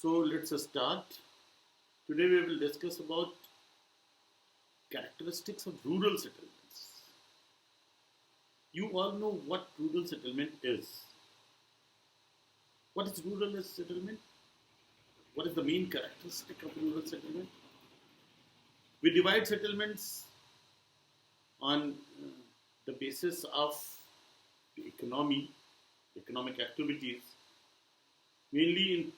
So let's start. Today we will discuss about characteristics of rural settlements. You all know what rural settlement is. What is rural settlement? What is the main characteristic of rural settlement? We divide settlements on the basis of the economic activities, mainly in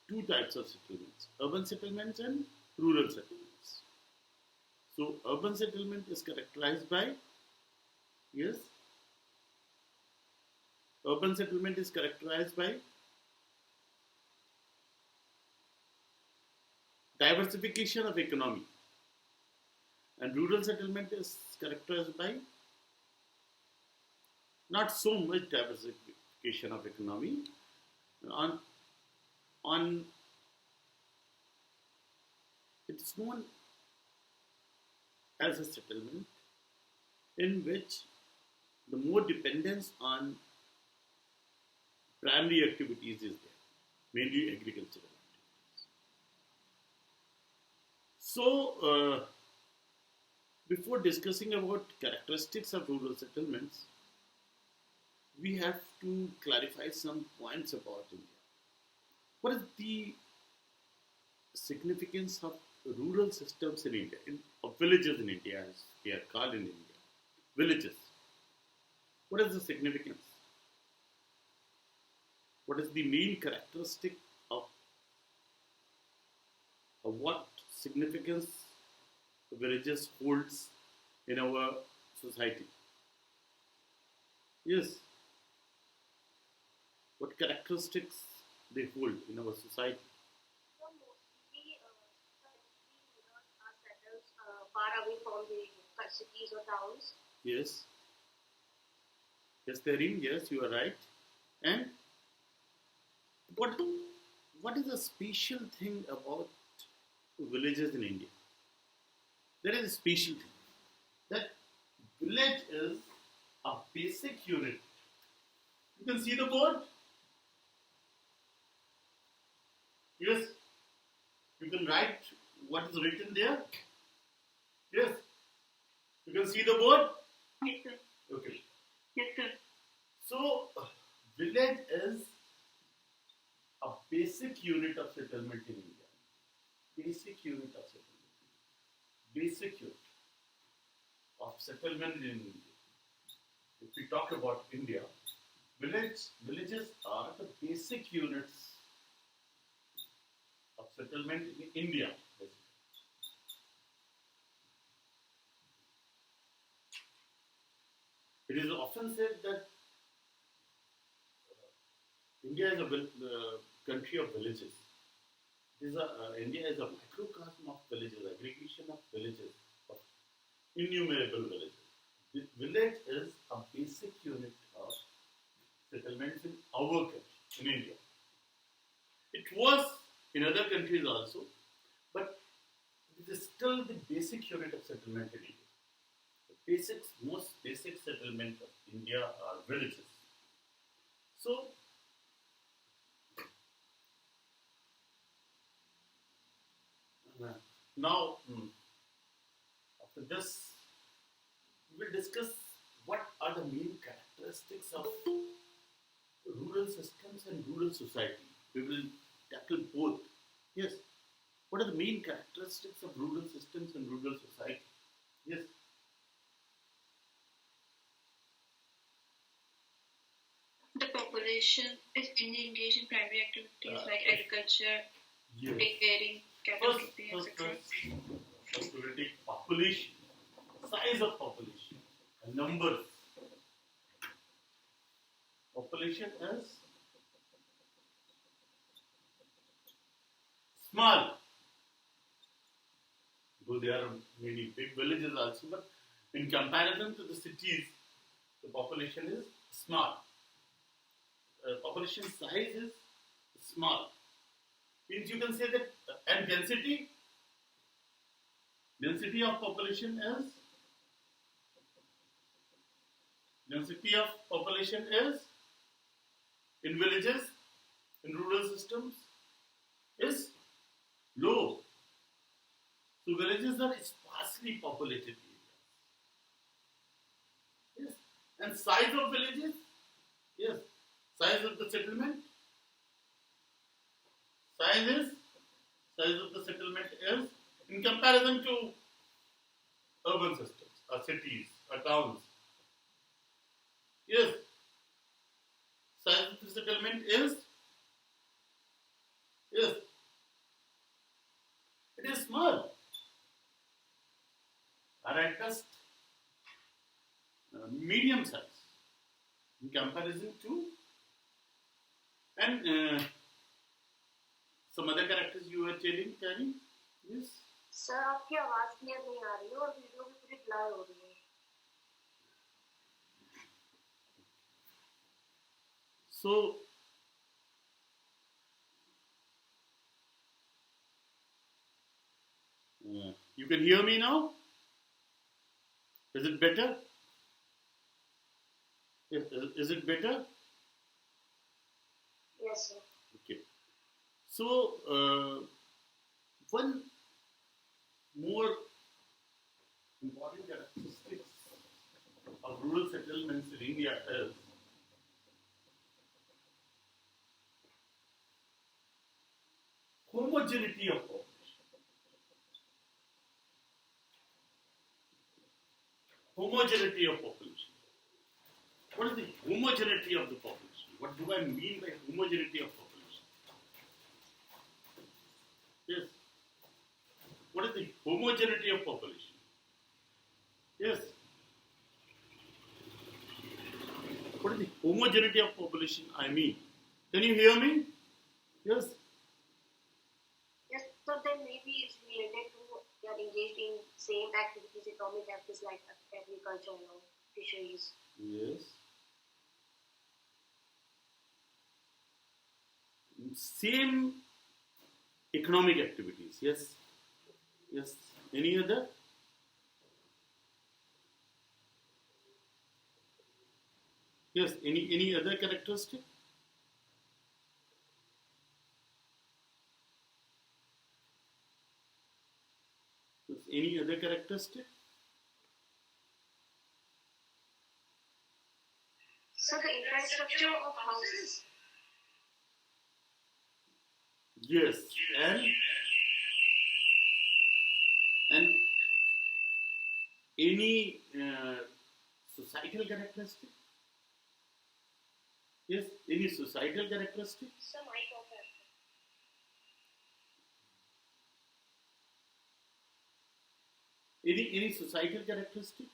two types of settlements, urban settlements and rural settlements. So urban settlement is characterized by, yes, urban settlement is characterized by diversification of economy, and rural settlement is characterized by not so much diversification of economy. On it's known as a settlement in which the more dependence on primary activities is there, mainly agricultural activities. So, before discussing about characteristics of rural settlements, we have to clarify some points about India. What is the significance of rural systems in India, of villages in India, as they are called in India? Villages. What is the significance? What is the main characteristic of what significance villages holds in our society? Yes. What characteristics they hold in our society? So mostly, are settled far away from the cities or towns. Yes. Yes, they're in. Yes, you are right. And what is the special thing about villages in India? There is a special thing that village is a basic unit. You can see the board. Yes, you can write what is written there. Yes, you can see the board. Yes, sir. Okay. Yes, sir. So, village is a basic unit of settlement in India. Basic unit of settlement. Basic unit of settlement in India. If we talk about India, villages are the basic units of settlement in India. It is often said that India is a country of villages. India is a microcosm of villages, aggregation of villages, of innumerable villages. The village is a basic unit of settlements in our country, in India. It was in other countries also, but it is still the basic unit of settlement in India. The most basic settlement of India are villages. So, now, after this, we will discuss what are the main characteristics of rural systems and rural society. We will tackle both. Yes. What are the main characteristics of rural systems and rural society? Yes. The population is engaged in primary activities like agriculture, Yes. dairying, cattle keeping, etc. First we will take population, size of population, and numbers. Population is small. Though there are many big villages also, but in comparison to the cities, the population is small. Population size is small. Means you can say that, and density of population is in villages, in rural systems, is low. So villages are sparsely populated areas. Yes. And size of villages? Yes. Size of the settlement? Size is? Size of the settlement is in comparison to urban systems, or cities, or towns. Yes. Size of the settlement is? Yes. It is small. Or at best, medium size in comparison to, and some other characters you were telling? Yes. Sir आपकी आवाज clear नहीं आ रही है और video भी पूरी blur हो रही है. So, you can hear me now? Is it better? Is it better? Yes, sir. Okay. So, one more important characteristics of rural settlements in India is homogeneity of population. Homogeneity of population. What is the homogeneity of the population? What do I mean by homogeneity of population? Yes. What is the homogeneity of population? Yes. What is the homogeneity of population I mean? Can you hear me? Yes. Yes, so then maybe it's related to they are engaged in same activities, economic activities like agriculture, fisheries. Yes. Same economic activities. Yes. Yes. Any other? Yes. Any other characteristic? Yes. Any other characteristic? So the infrastructure of houses. Yes. And any societal characteristic? Yes. Any societal characteristic? So my problem. Any societal characteristics?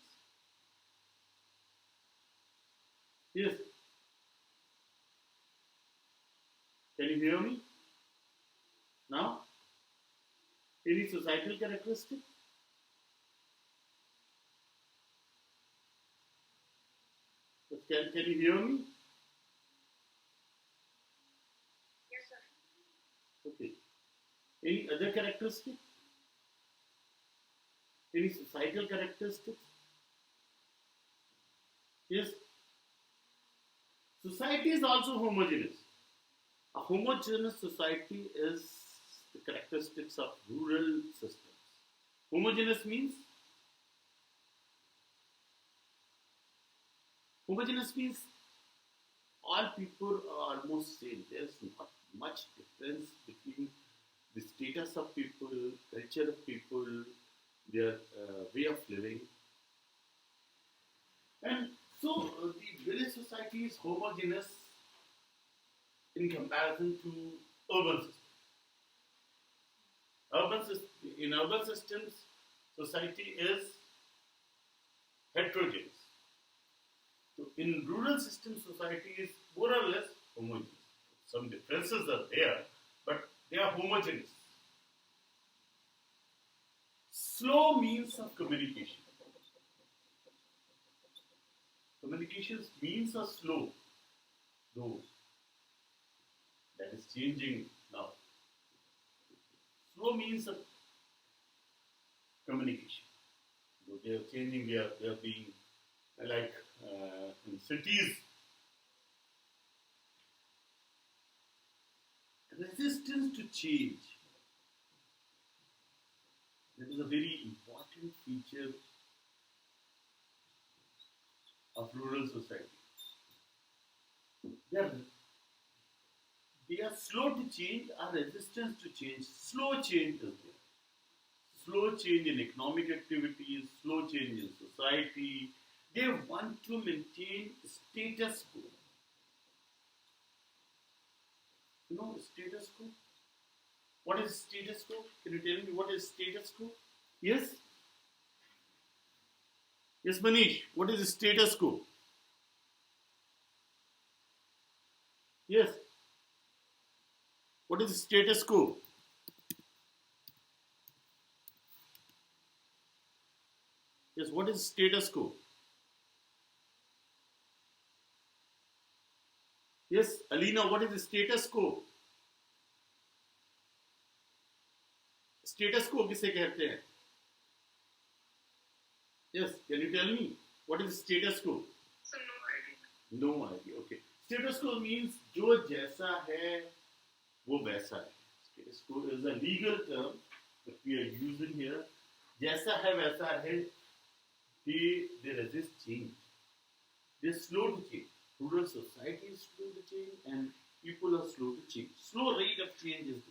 Yes. Can you hear me? Now? Any societal characteristic? Can you hear me? Yes, sir. Okay. Any other characteristic? Any societal characteristics? Yes. Society is also homogeneous. A homogeneous society is the characteristics of rural systems. Homogeneous means all people are almost same. There's not much difference between the status of people, culture of people, their way of living. And so the village society is homogeneous in comparison to urban systems. In urban systems, society is heterogeneous. So in rural systems, society is more or less homogeneous. Some differences are there, but they are homogeneous. Slow means of communication. Communications means are slow, though that is changing now. Slow means of communication. Though they are changing, they are being like in cities. Resistance to change. is a very important feature of rural society. They are, they are slow to change, our resistance to change, slow change is there. Slow change in economic activities, slow change in society. They want to maintain status quo. You know status quo? What is status quo? Can you tell me what is status quo? Yes? Yes, Manish, what is status quo? Yes. What is status quo? Yes, what is status quo? Yes, Alina, what is status quo? Status quo किसे कहते हैं? Yes, can you tell me what is status quo? So no idea. No idea. Okay. Status quo means जो जैसा है वो वैसा है. Status quo is a legal term that we are using here. जैसा है वैसा है. They resist change. They are slow to change. Rural society is slow to change and people are slow to change. Slow rate of change is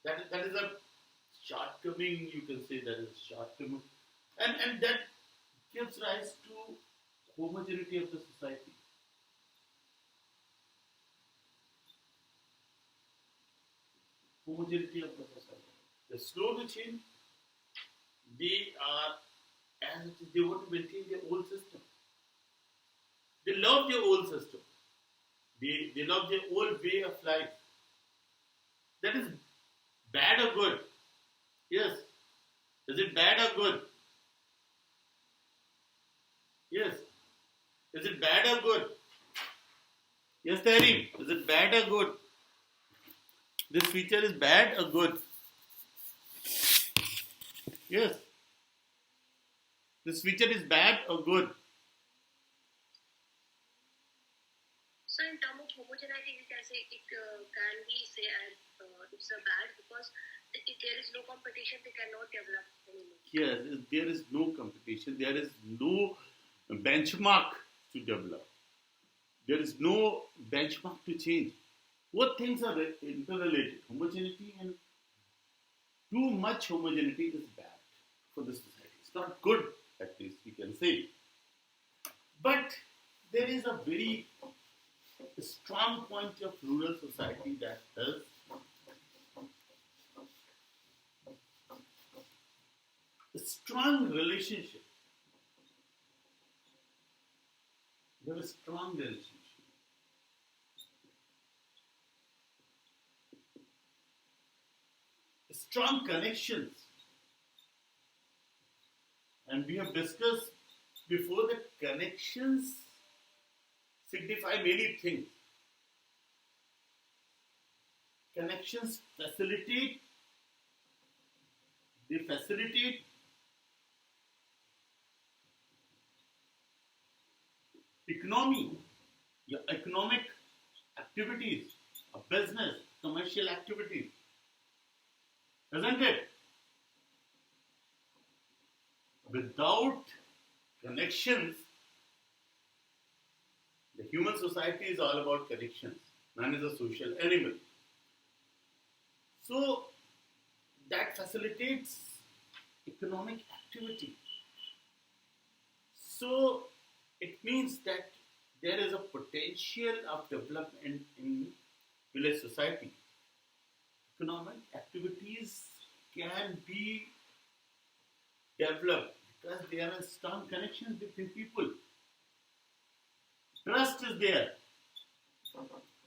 there. That is a shortcoming, you can say that is a shortcoming. And that gives rise to homogeneity of the society. Homogeneity of the society. They're slow to change. They are, as it is, they want to maintain their old system. They love their old system. They love their old way of life. That is bad or good? Yes. Is it bad or good? Yes. Is it bad or good? Yes, Tahrim. Is it bad or good? This feature is bad or good? Yes. This feature is bad or good? So in terms of homogeneity, we can say it can be say as it's a bad because if there is no competition, they cannot develop anymore. Yes, there is no competition. There is no benchmark to develop. There is no benchmark to change. Both things are interrelated. Homogeneity and too much homogeneity is bad for the society. It's not good, at least we can say. But there is a very strong point of rural society that is a strong relationship. There is a strong relationship. Strong connections. And we have discussed before that connections signify many things. Connections facilitate economy, your economic activities, a business, commercial activities. Isn't it? Without connections, the human society is all about connections. Man is a social animal. So, that facilitates economic activity. So, it means that there is a potential of development in village society. Economic activities can be developed because there are strong connections between people. Trust is there.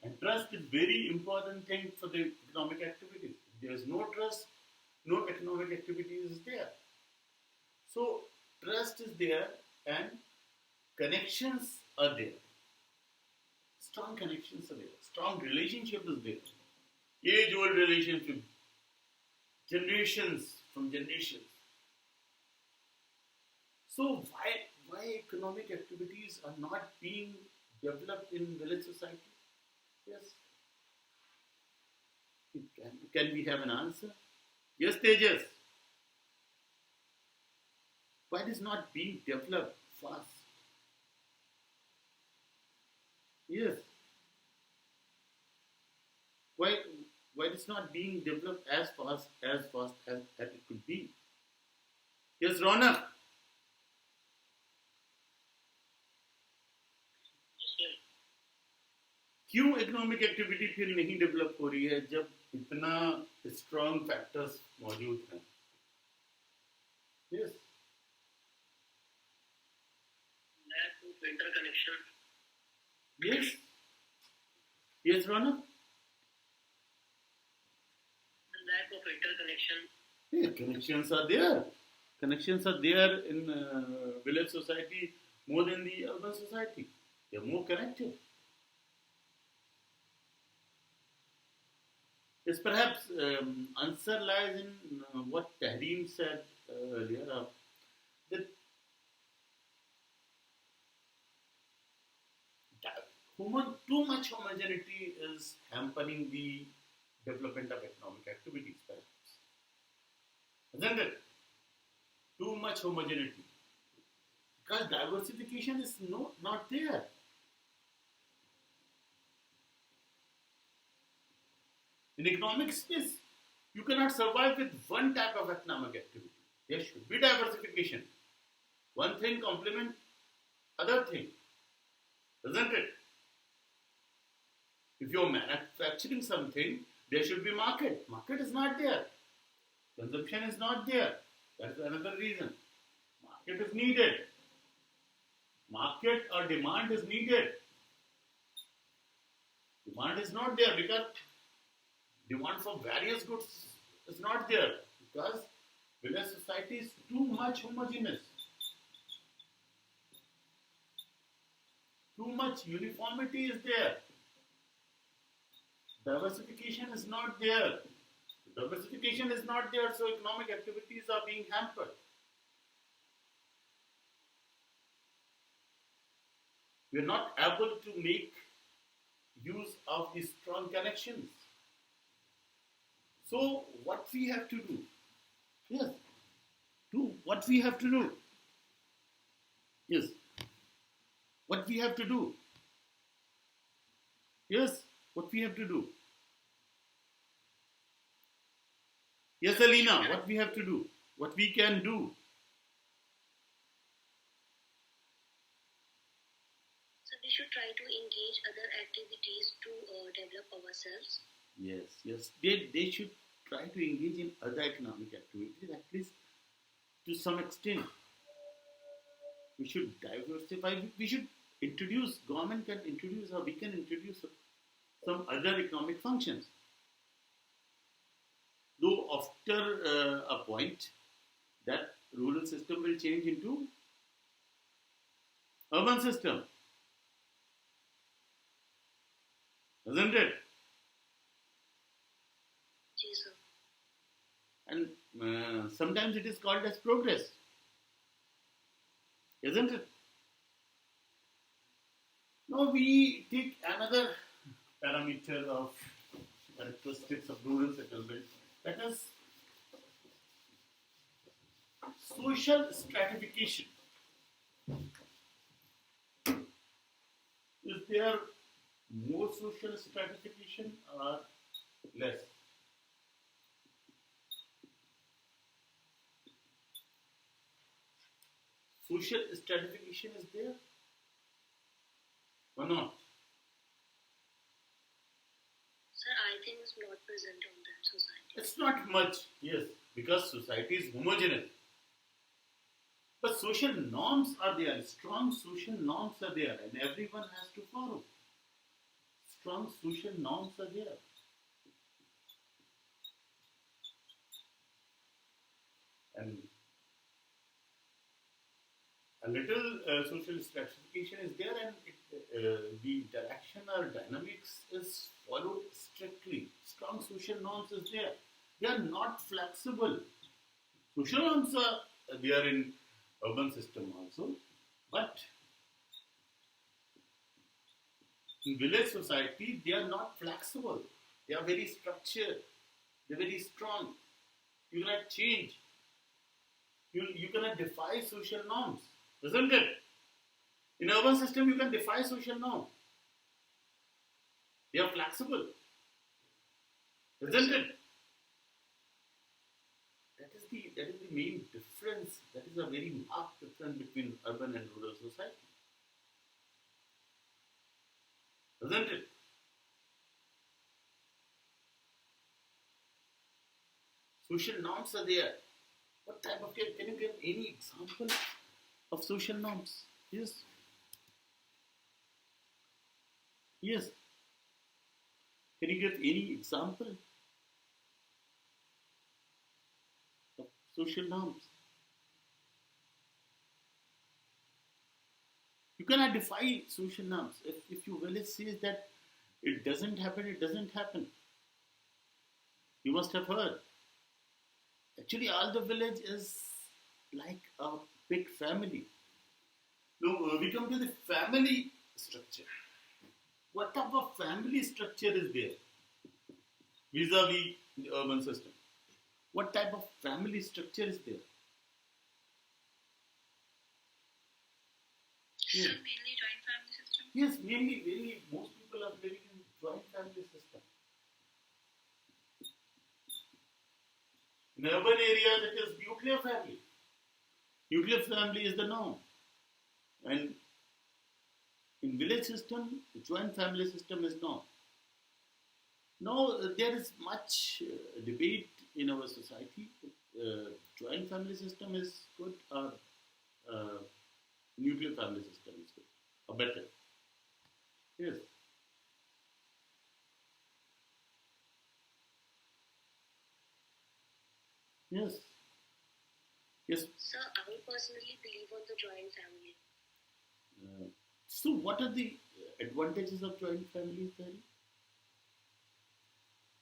And trust is very important thing for the economic activities. If there is no trust, no economic activities is there. So, trust is there and connections are there. Strong connections are there. Strong relationship is there. Age-old relationship. Generations from generations. So, why economic activities are not being developed in village society? Yes. Can we have an answer? Yes, Tejas. Why it is not being developed fast? Yes. Why why it is not being developed as it could be? Yes, Ronak. क्यों economic activity फिर नहीं develop हो रही है जब इतना strong factors मौजूद हैं? Yes, lack of interconnection. Yes, yes Raunak. The lack of interconnection. Connections are there. Connections are there in village society more than the urban society. They are more connected. Yes, perhaps answer lies in what Tahreem said earlier, that too much homogeneity is hampering the development of economic activities, perhaps. Isn't it? Too much homogeneity. Because diversification is not there. In economic space, you cannot survive with one type of economic activity. There should be diversification. One thing complement other thing. Isn't it? If you're manufacturing something, there should be market. Market is not there. Consumption is not there. That is another reason. Market is needed. Market or demand is needed. Demand is not there because demand for various goods is not there because village society is too much homogeneous. Too much uniformity is there. Diversification is not there. Diversification is not there, so economic activities are being hampered. We are not able to make use of these strong connections. So, what we have to do? Yes, do what we have to do. Yes, what we have to do. Yes, what we have to do. Yes, Alina, what we have to do. What we can do. So we should try to engage other activities to develop ourselves. Yes. They should try to engage in other economic activities, at least to some extent. We should diversify. We should introduce, government can introduce, or we can introduce some other economic functions. Though after a point, that rural system will change into urban system. Isn't it? Yes, sir. And sometimes it is called as progress. Isn't it? Now we take another parameter of characteristics of rural settlement, that is social stratification. Is there more social stratification or less? Social stratification is there or not? Sir, I think it's not present on that society. It's not much, yes, because society is homogeneous. But social norms are there, strong social norms are there, and everyone has to follow. Strong social norms are there. And a little social stratification is there, and the interaction or dynamics is followed strictly. Strong social norms is there. They are not flexible. Social norms are there in urban system also, but in village society they are not flexible. They are very structured. They are very strong. You cannot change. You cannot defy social norms, isn't it? In urban system, you can defy social norms. They are flexible, isn't it? That is the main difference. That is a very marked difference between urban and rural society, isn't it? Social norms are there. What type of can you give any example of social norms? Yes. Yes. Can you give any example of social norms? You cannot defy social norms. If your village says that it doesn't happen, it doesn't happen. You must have heard. Actually, all the village is like a big family. Now, we come to the family structure. What type of family structure is there vis-a-vis the urban system? What type of family structure is there? So mainly joint family system? Yes, mainly most people are living in joint family system. In urban areas, it is nuclear family. Nuclear family is the norm. And in village system, the joint family system is norm. Now, there is much debate in our society. Joint family system is good or nuclear family system is good or better. Yes. Yes. Yes. So I personally believe on the joint family. So, what are the advantages of joint family theory?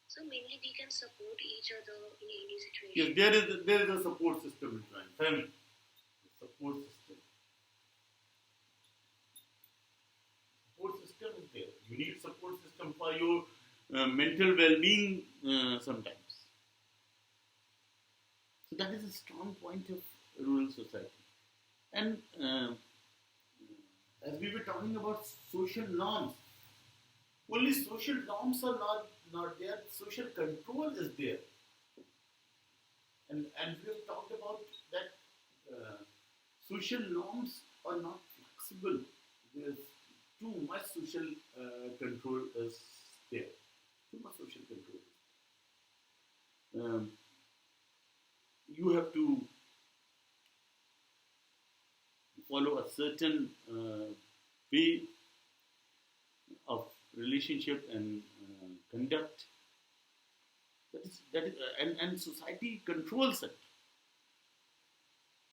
So mainly we can support each other in any situation. Yes, there is a support system in joint family. Support system. Support system is there. You need support system for your mental well-being sometimes. So that is a strong point of rural society. And as we were talking about social norms, only social norms are not there, social control is there. And we have talked about that social norms are not flexible. There's too much social control is there. Too much social control. You have to follow a certain way of relationship and conduct. That is and society controls it.